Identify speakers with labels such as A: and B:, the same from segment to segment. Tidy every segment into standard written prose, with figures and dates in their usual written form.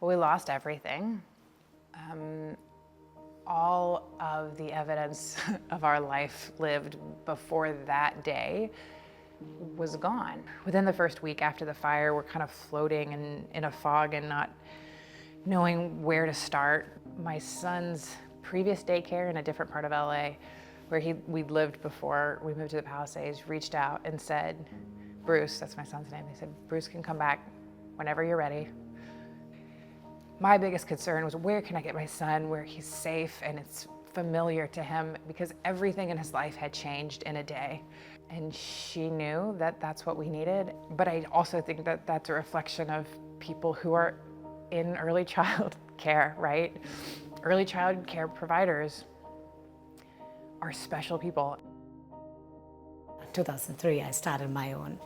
A: Well, we lost everything. All of the evidence of our life lived before that day was gone. Within the first week after the fire, we're kind of floating in a fog and not knowing where to start. My son's previous daycare in a different part of LA, where we'd lived before we moved to the Palisades, reached out and said, Bruce, that's my son's name, they said, Bruce can come back whenever you're ready. My biggest concern was, where can I get my son where he's safe and it's familiar to him, because everything in his life had changed in a day. And she knew that that's what we needed. But I also think that that's a reflection of people who are in early child care, right? Early child care providers are special people.
B: In 2003, I started my own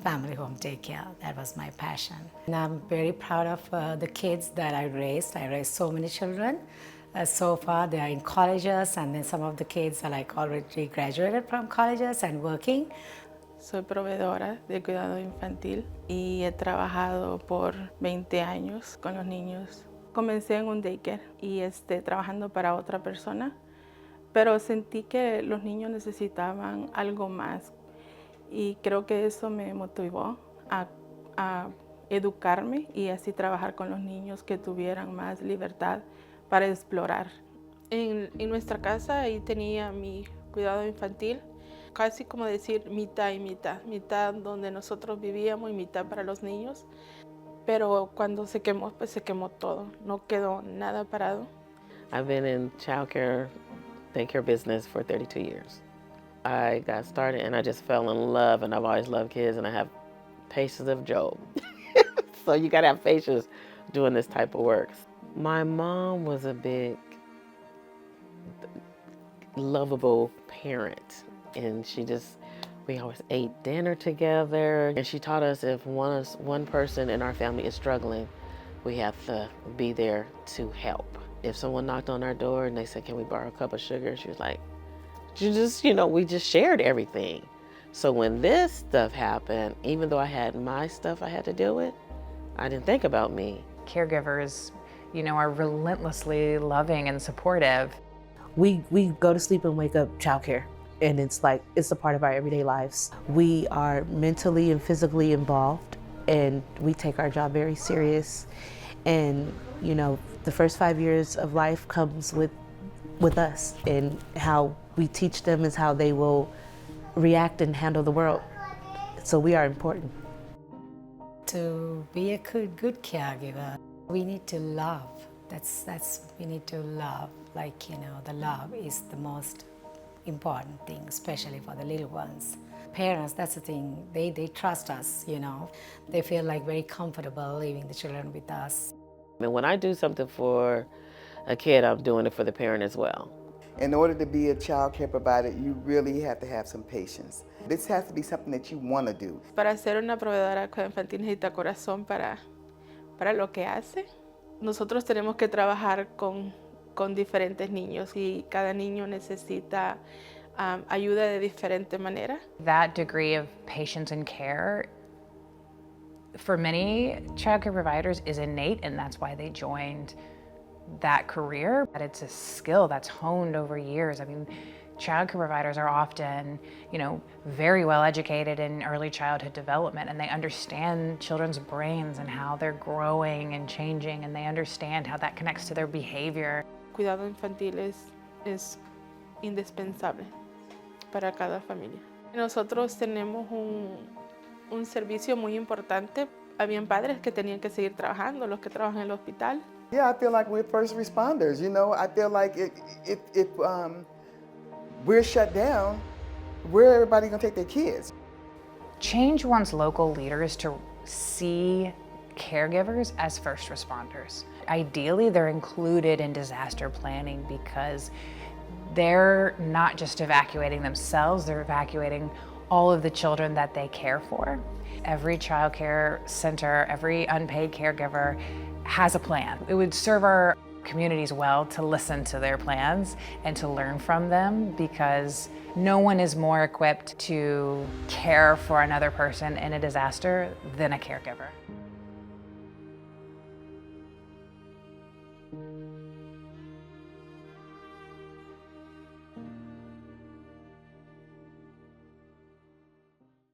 B: family home daycare. That was my passion. And I'm very proud of the kids that I raised. I raised so many children. So far, they are in colleges, and then some of the kids are like already graduated from colleges and working.
C: Soy proveedora de cuidado infantil y he trabajado por 20 años con los niños. Comencé en un daycare y trabajando para otra persona, pero sentí que los niños necesitaban algo más y creo que eso me motivó a educarme y así trabajar con los niños que tuvieran más libertad para explorar. En nuestra casa ahí tenía mi cuidado infantil, casi como decir mitad y mitad, mitad donde nosotros vivíamos y mitad para los niños, pero cuando se quemó, pues se quemó todo, no quedó nada parado.
D: I've been in childcare, daycare business for 32 years. I got started and I just fell in love, and I've always loved kids, and I have patience of Job. So you gotta have patience doing this type of work. My mom was a big, lovable parent, and we always ate dinner together, and she taught us if one person in our family is struggling, we have to be there to help. If someone knocked on our door and they said, can we borrow a cup of sugar? She was like, we just shared everything. So when this stuff happened, even though I had my stuff I had to deal with, I didn't think about me.
A: Caregivers, are relentlessly loving and supportive.
E: We go to sleep and wake up childcare, and it's a part of our everyday lives. We are mentally and physically involved, and we take our job very serious. And the first 5 years of life comes with us, and how we teach them is how they will react and handle the world. So we are important.
B: To be a good caregiver, we need to love. We need to love. The love is the most important thing, especially for the little ones. Parents, that's the thing, they trust us, They feel very comfortable leaving the children with us.
D: And when I do something for a kid, I'm doing it for the parent as well.
F: In order to be a child care provider, you really have to have some patience. This has to be something that you want to do.
C: Para ser una proveedora de cuidado infantil necesita corazón para lo que hace. Nosotros tenemos que trabajar con diferentes niños y cada niño necesita ayuda de diferente manera.
A: That degree of patience and care, for many childcare providers, is innate, and that's why they joined that career. But it's a skill that's honed over years. I mean, childcare providers are often, very well educated in early childhood development, and they understand children's brains and how they're growing and changing, and they understand how that connects to their behavior.
C: Cuidado infantil es indispensable para cada familia. Nosotros tenemos un servicio muy importante. Habían padres que tenían que seguir trabajando, los que trabajan en el hospital.
F: Yeah, I feel like we're first responders, I feel like if we're shut down, where are everybody gonna take their kids?
A: Change wants local leaders to see caregivers as first responders. Ideally, they're included in disaster planning because they're not just evacuating themselves, they're evacuating all of the children that they care for. Every child care center, every unpaid caregiver has a plan. It would serve our communities well to listen to their plans and to learn from them, because no one is more equipped to care for another person in a disaster than a caregiver.